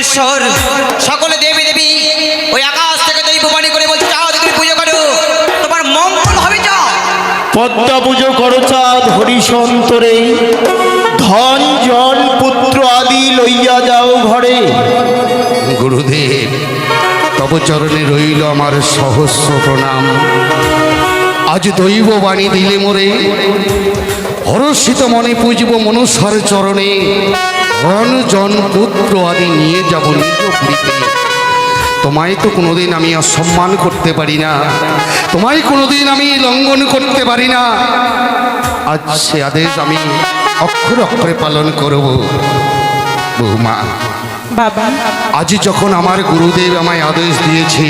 ঈশ্বর, সকলে দেবী দেবী ওই আকাশ থেকে দৈব বাণী করে বলছে যাও তুমি পুজো করো, তোমার মঙ্গল হবে। যাও পদ্মা পুজো করো চাঁদ হরিশন্তরে, ধন জন পুত্র আদি লইয়া যাও ঘরে। গুরুদেব, তব চরণে রইল আমার সহস্র প্রণাম। আজ দৈব বাণী দিলে মোরে, হরষিত মনে পুজব মনুষ্যার চরণে। ধন জন পুত্র আদি নিয়ে যাব নিজ পুরীতে। তোমায় তো কোনোদিন আমি অসম্মান করতে পারি না, তোমায় কোনোদিন আমি লঙ্ঘন করতে পারি না। আজ সে আদেশ আমি অক্ষরে অক্ষরে পালন করব। বৌমা, বাবা, আজ যখন আমার গুরুদেব আমায় আদেশ দিয়েছে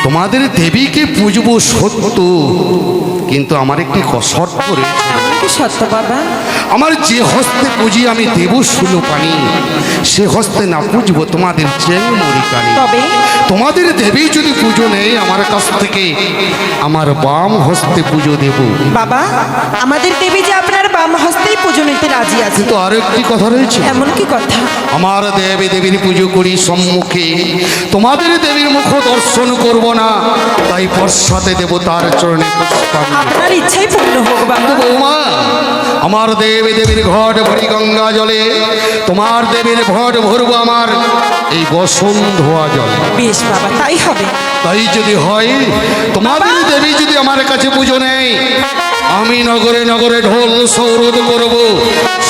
তোমাদের দেবীকে পুজবো সত্য, কিন্তু আমার একটি শর্ত রয়েছে। কি সত্য বাবা? আমার যে হস্তে পুজি আমি দেব সুলো পানি, সে হস্তে না পুজবো তোমাদের চেন মরিকানি। তবে তোমাদের দেবী যদি পুজো নেই আমার কাছ থেকে, আমার বাম হস্তে পুজো দেব। বাবা, আমাদের দেবী যে আপনার বাম হস্তেই পুজো নিতে রাজি আছে। কিন্তু আরো একটি কথা রয়েছে। এমন কি কথা? আমার দেবী দেবীর পুজো করি সম্মুখে, তোমাদের দেবীর মুখ দর্শন করব না, তাই পশ্চাতে দেব তার চরণে পুষ্পাঞ্জলি। আপনার ইচ্ছাই পূর্ণ হোক বাবা। বৌমা, আমার দেবী দেবীর ঘট ভরি গঙ্গা জলে, তোমার দেবীর ঘট ভরবো আমার এই বসুন্ধোয়া জলে। বেশ বাবা, তাই হবে। তাই যদি হয়, তোমাদের দেবী যদি আমার কাছে পুজো নেই, আমি নগরে নগরে ঢোল সৌরভ করব,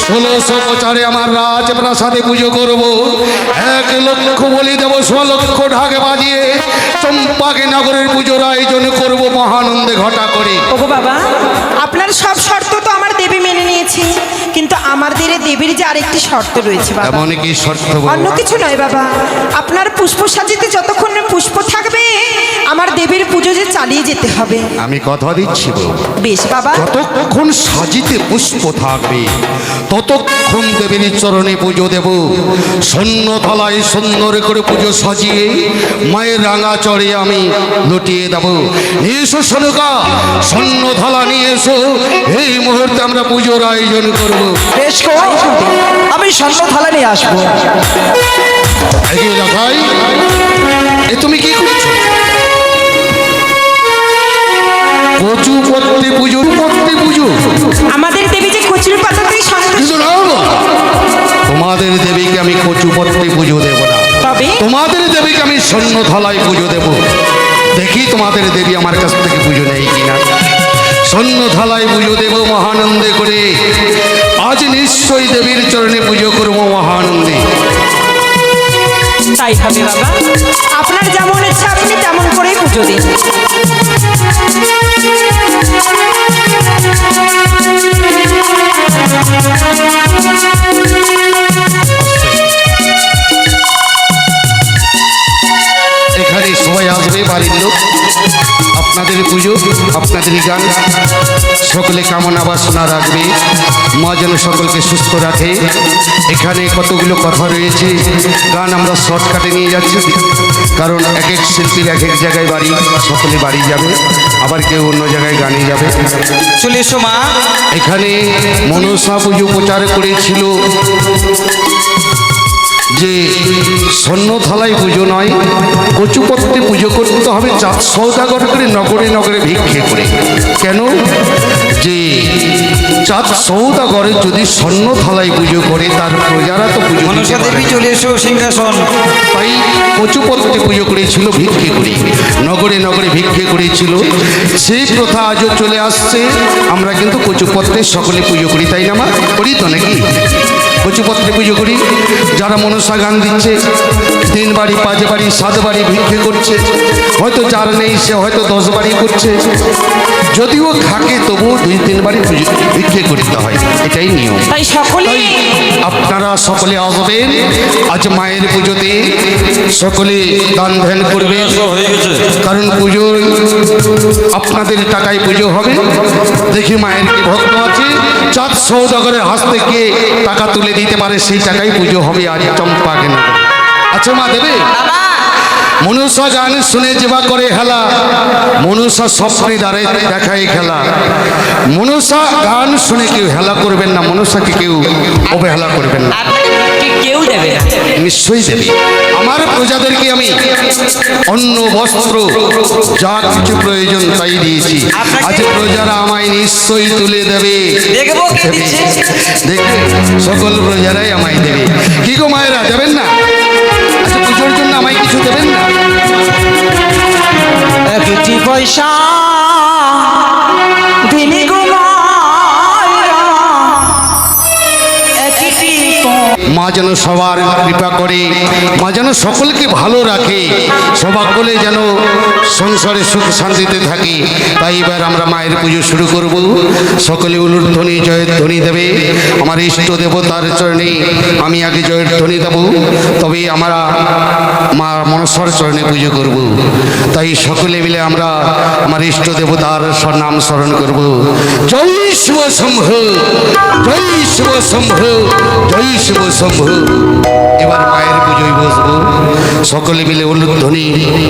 1600 প্রচারে আমার রাজপ্রাসাদে পুজো করব। 1 লক্ষ বলি দেব, 100 লক্ষ ঢাক বাজিয়ে চম্পাকে নগরের পুজোর আয়োজন করব মহানন্দে ঘটা করে। ওগো বাবা, আপনার সব শর্ত তো আমার দেবী মেনে নিয়েছি, কিন্তু আমাদের দেবীর যে আরেকটি শর্ত রয়েছে বাবা। এমন কি শর্ত? অন্য কিছু নয় বাবা, আপনার পুষ্প সাজিতে যতক্ষণ পুষ্প থাকবে আমার দেবীর পুজো যে চালিয়ে যেতে হবে। আমি কথা দিচ্ছি বউ, বেশ বাবা। যতক্ষণ সাজিতে পুষ্প থাকবে ততক্ষণ দেবীর চরণে পুজো দেব। সৈন্য থালায় সুন্দর করে পুজো সাজিয়ে মায়ের রাঙা চড়ে আমি লুটিয়ে দেব। নিয়ে এসো সনুকা, সৈন্য থালা নিয়ে এসো, এই মুহূর্তে আমরা পুজোর আয়োজন করব। বেশ গো, আমি স্বর্ণ থালা নিয়ে আসবো। এগিয়ে দেখাই, এ তুমি কি করছো? কচু পত্রে পুজো, পত্রে পুজো। আমাদের দেবী যে কচুর পাতাতেই সন্তুষ্ট। কিন্তু না, তোমাদের দেবীকে আমি কচু পত্রে পুজো দেব না, তবে তোমাদের দেবীকে আমি স্বর্ণ থালায় পুজো দেব। দেখি তোমাদের দেবী আমার কাছ থেকে পুজো নেই কিনা। স্বর্ণ থালায় পুজো দেব মহানন্দে করে। আজ নিশ্চয়ই দেবীর চরণে পুজো করবো মহানন্দে। তাই হবে বাবা, আপনার যেমন ইচ্ছা আপনি তেমন করেই পুজো দিন। এখানে সবাই আসবে, বাড়ির লোক। আপনাদের পুজো, আপনাদের গান, সকলে কামনা বাসনা রাখবে। মা যেন সকলকে সুস্থ রাখে। এখানে কতগুলো কথা রয়েছে, গান আমরা শর্টকাটে নিয়ে যাচ্ছি, কারণ এক এক শিল্পীর এক এক জায়গায় বাড়ি, সকলে বাড়ি যাবে, আবার কেউ অন্য জায়গায় গানে যাবে। চলে এসো মা। এখানে মনসা পুজো প্রচার করেছিল যে স্বর্ণ থালায় পুজো নয়, কচুপত্রে পুজো করতে হবে চাঁদ সৌদাগর করে, নগরে নগরে ভিক্ষে করে। কেন? যে চাঁদ সৌদাগরে যদি স্বর্ণ থালায় পুজো করে তার প্রজারা তো পুজো দিতে মনসা পারে দেবী না। চলে এসো সিংহাসন। তাই কচুপত্রে পুজো করেছিল, ভিক্ষে করে, নগরে নগরে ভিক্ষে করেছিল। সেই প্রথা আজও চলে আসছে। আমরা কিন্তু কচুপত্রে সকলে পুজো করি, তাই না মা? করি তো নাকি? কচুপত্রে পুজো করি। যারা মনসা গান দিচ্ছে 3 বাড়ি 5 বাড়ি 7 বাড়ি ভিক্ষে করছে, হয়তো যার নেই সে হয়তো 10 বাড়ি করছে, যদিও থাকে তবুও 2-3 বাড়ি ভিক্ষে করতে হয়, এটাই নিয়ম। তাই সকলে তাই আপনারা সকলে আসবেন আজ মায়ের পুজোতে, সকলে দান ধ্যান করবে, কারণ পুজো আপনাদের টাকায় পুজো হবে। দেখি মায়ের কি ভক্ত আছে, চাঁদ সৌদাগরের হাত থেকে টাকা তুলে দিতে পারে, সেই টাকায় পুজো হবে আজ চম্পাকে না। আচ্ছা মা, দেবে? মনুষ্য গান শুনে যেবা করে হেলা, মনুষ্য স্বপ্নে দ্বারে দেখায় খেলা। মনুষ্য গান শুনে কেউ হেলা করবেন না, মনুষ্যকে কেউ অবহেলা করবেন না। কেউ কেউ দেবে না। নিশ্চয়ই দেবে। আমার প্রজাদেরকে আমি অন্ন বস্ত্র যা কিছু প্রয়োজন তাই দিয়েছি। আজ প্রজারা আমায় নিশ্চয়ই তুলে দেবে। দেখবো কে দিচ্ছে। দেখবে সকল প্রজারাই আমায় দেবে। কি গো মায়েরা, দেবেন না? আচ্ছা, পুজোর জন্য আমায় কিছু দেবেন না? একটি পয়সা দিনি গো মায়েরা, একটি মা যেন সবার কৃপা করে, মা যেন সকলকে ভালো রাখে, সবাকলে যেন সংসারে সুখ শান্তিতে থাকে। তাই এবার আমরা মায়ের পুজো শুরু করব। সকলে উলুর ধ্বনি জয়ের ধ্বনি দেবে। আমার ইষ্ট দেবতার চরণে আমি আগে জয়ের ধ্বনি দেব, তবে আমরা মা মনসার চরণে পুজো করব। তাই সকলে মিলে আমরা আমার ইষ্ট দেবতার নাম স্মরণ করব। জয় শিব শম্ভু, জয় শিব শম্ভু, জয় শিব শম্ভু। এবার মায়ের পুজোয় বসবো। সকলে মিলে উলুধ্বনি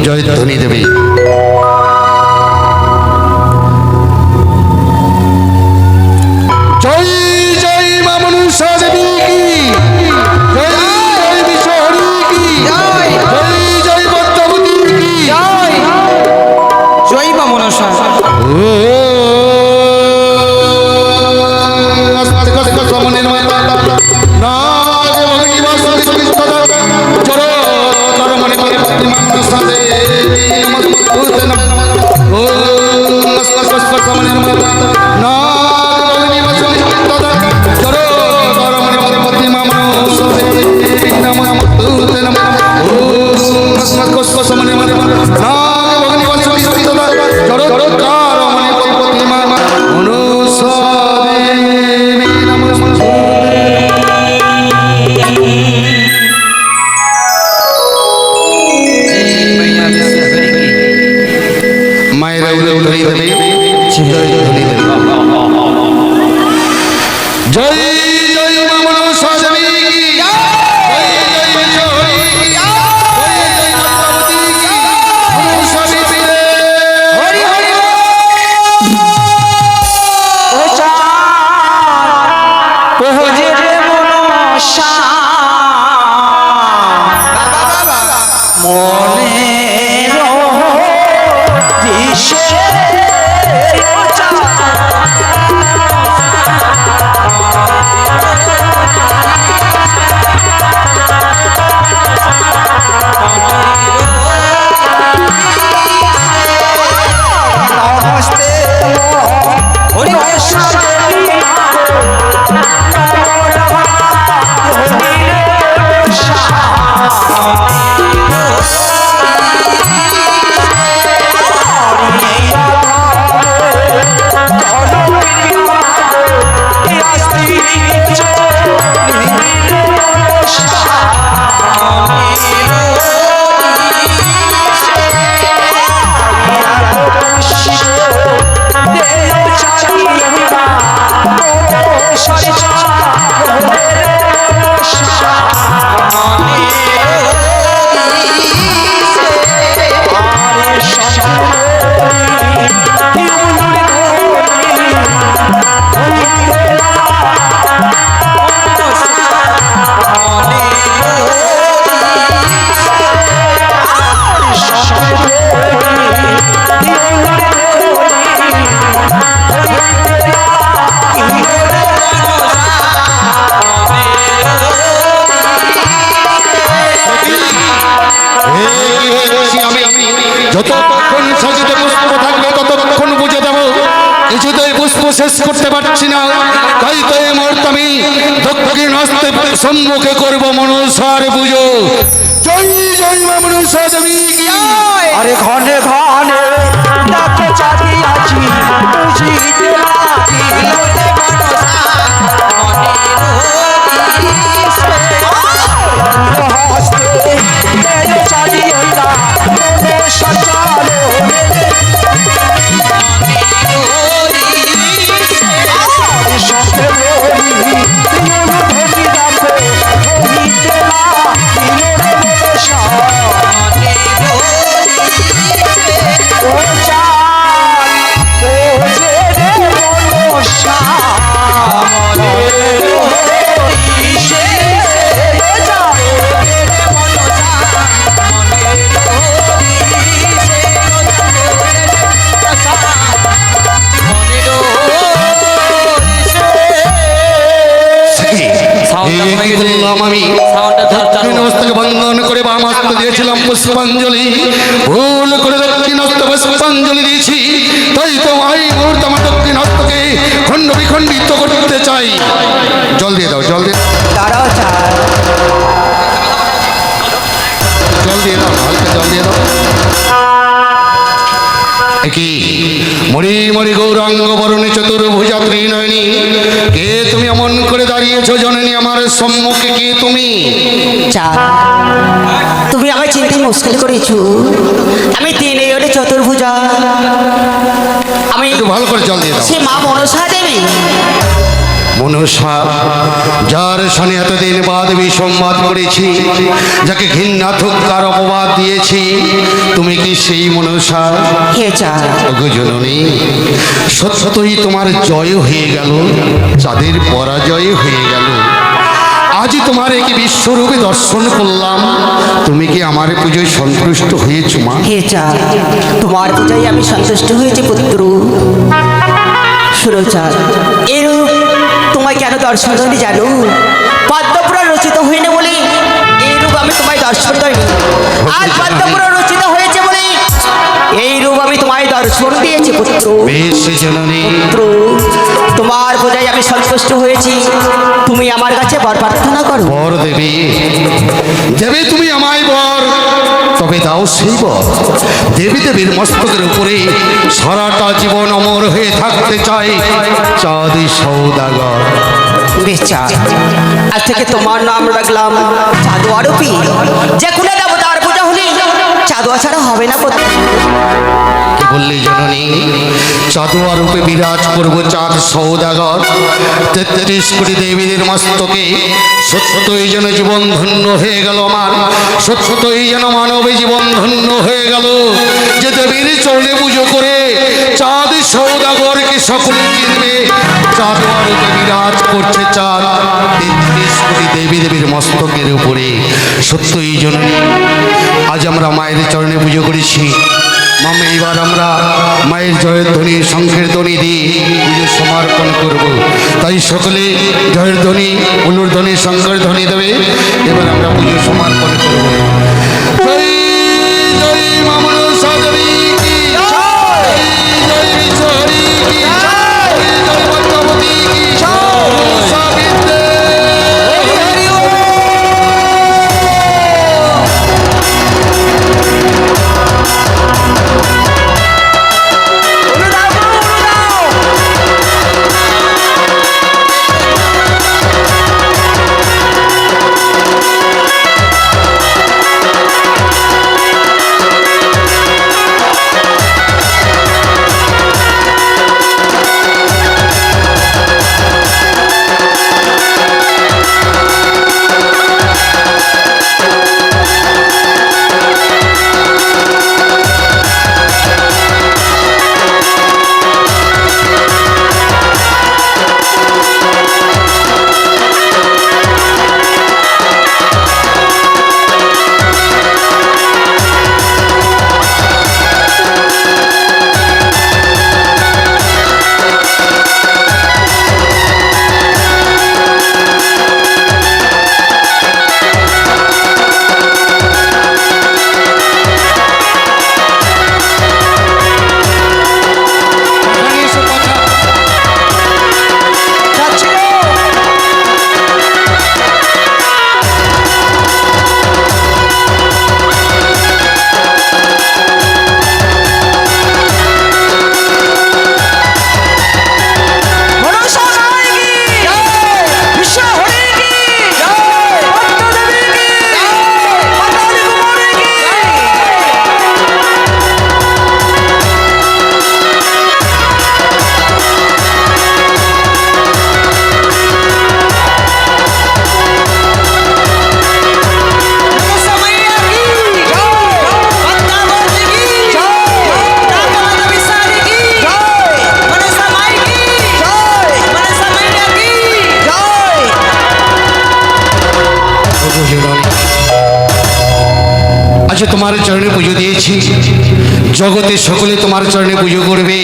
জয়ধ্বনি দেবে। জয় জয় মা মনসা দেবী কি, জয় জয় বিশ্বহরি কি, জয় জয় পদ্মাবতী কি, জয় মা মনসা। মায়েরা উলুধ্বনি দেবে, জয়ধ্বনি দেবে। জয় জয় মা মনসা দেবী কি, জয় জয় বিশ্বহরি কি, জয় জয় পদ্মাবতী কি, মনসা দেবী রে। হরি হরি ও চাঁদ ওহে রে মনসা, মনে যতক্ষণ সাজিতে পুষ্প থাকবে ততক্ষণ পুজো দেবো। কিছুতেই পুষ্প শেষ করতে পারছি না, তাই তো এই মুহূর্তে আমি দক্ষিণ হস্তে সম্মুখে করবো মনসার পুজো। জয় জয় মা মনসা দেবী কি। আরে ঘনে ঘনে ডাকে চাঁদিয়াছি বুঝিতে লাগি হস্তে মেরে চাঁদিয়া মনে সচালো সঙ্গে বলি ধরি রাখো হইতে না কি করলাম আমি? দক্ষিণ হস্তকে বন্ধন করে বাম হস্ত দিয়েছিলাম পুষ্পাঞ্জলি, ভুল করে দক্ষিণ হস্ত পুষ্পাঞ্জলি দিয়েছি। তাই তো এই মুহূর্তে আমার দক্ষিণ হস্তকে খণ্ড বিখণ্ডিত করতে চাই। জল দিয়ে দাও, জল দিয়ে দাঁড়াও চাঁদ। জল দিয়ে দাও, হালকা জল দিয়ে দাও। কি মরি মরি গৌরাঙ্গ বরণে চতুর্ভুজা ত্রিনয়নী, কে তুমি এমন করে দাঁড়িয়েছো জননী আমার সম্মুখে? কে তুমি? চাঁদ, তুমি আমায় চিনতে মুশকিল করেছো। আমি তিনে ওরে চতুর্ভুজা, আমি একটু ভালো করে জল দিয়ে দাও। সে মা মনসা দেবী। মনসা, যার সনে এতদিন বাদ বিসম্বাদ করেছি, যাকে ঘৃণা ধুক্কার অপবাদ দিয়েছি, তুমি কি সেই মনসা? হে চাঁদ, ওগো জননী, সত্যই তোমার জয় হয়ে গেল, চাঁদের পরাজয় হয়ে গেল। আজ তোমার এই বিশ্বরূপে দর্শন করলাম, তুমি কি আমার পুজোয় সন্তুষ্ট হয়েছ মা? হে চাঁদ, তোমার পূজায় আমি সন্তুষ্ট হয়েছি পুত্র। শুনো চাঁদ, এরূপ তোমায় কেন দর্শন করি জানো? পদ্মপুরাণ রচিত হয়নি বলে এইরূপ আমি তোমায় দর্শন করিনি। আজ পদ্মপুরাণ রচিত হয়েছে বলে এই রূপ আমি তোমায় দর্শন দিয়েছি পুত্র। বেশ জননী, পুত্র, তোমার পূজায় আমি সন্তুষ্ট হয়েছি, তুমি আমার কাছে বর প্রার্থনা করো। বর দেবী, দেবে তুমি আমায় বর, তবে দাও সেই বর। দেবী দেবীর মস্তকের উপরে সারাটা জীবন অমর হয়ে থাকতে চাই চাঁদ সৌদাগর। বেশ চাঁদ, আজ থেকে তোমার নাম রাখলাম চাঁদোয়া রূপী। যে কোনো দেবতার পূজা হলে চাঁদোয়া ছাড়া হবে না পুত্র। কি বললি জননী? চাঁদোয়া রূপে বিরাজ করব চাঁদ সৌদাগর। ৩৩ কোটি দেবীদের মস্তকে সত্যই যেন জীবন ধন্য হয়ে গেল আমার, সত্যই যেন মানবে জীবন ধন্য হয়ে গেল। যে দেবীর চরণে পুজো করে চাঁদ সৌদাগরকে সকলে চিনবে। চাঁদোয়া রূপে বিরাজ করছে চাঁদ ৩৩ কোটি দেবী দেবীর মস্তকের উপরে। সত্যই জননী, আজ আমরা মায়ের চরণে পুজো করেছি। মামা, এবার আমরা মায়ের জয়ের ধ্বনি, শঙ্খের ধ্বনি দিয়ে পুজো সমর্পণ করব। তাই সকলে জয়ের ধ্বনি, উলুর ধ্বনি, শঙ্খের ধ্বনি দেবে। এবার আমরা পুজো সমর্পণ করব। জয় জয় মা মনসা দেবী কি জয়, জয় বিশ্বহরি কি জয়, জয় পদ্মাবতী কি জয়, মনসা বিদ্যে। আজ তোমার চরণে পুজো দিয়েছি, জগতে সকলে তোমার চরণে পুজো করবে।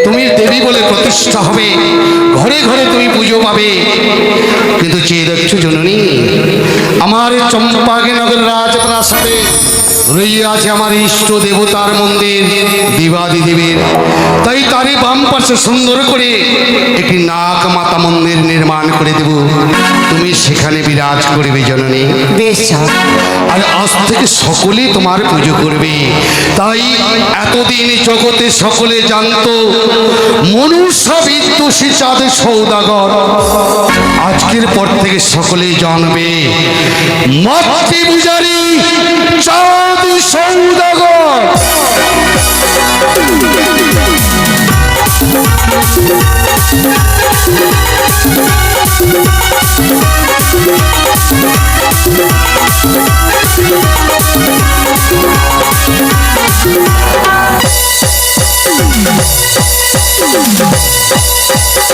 তুমি দেবী বলে প্রতিষ্ঠা হবে, ঘরে ঘরে তুমি পুজো পাবে। কিন্তু চেয়ে দেখছো জননী, আমার চম্পাকেনগর রাজপ্রাসাদে রইয়াছে আমার ইষ্ট দেবতার মন্দির দিবাদি দেবীর। তাই তারই বাম পাশে সুন্দর করে একটি নাগ মাতা মন্দির নির্মাণ করে দেব, তুমি সেখানে বিরাজ করবে জননী। বেশ যাও। আর আজ থেকে সকলেই তোমার পুজো করবে। তাই এতদিন জগতে সকলে জানতো মনুষ্য বিদ্যুষী চাঁদ সৌদাগর, আজকের পর থেকে সকলেই জানবে মাতৃপূজারী চাঁদ সৌদাগর।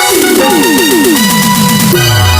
Thank you.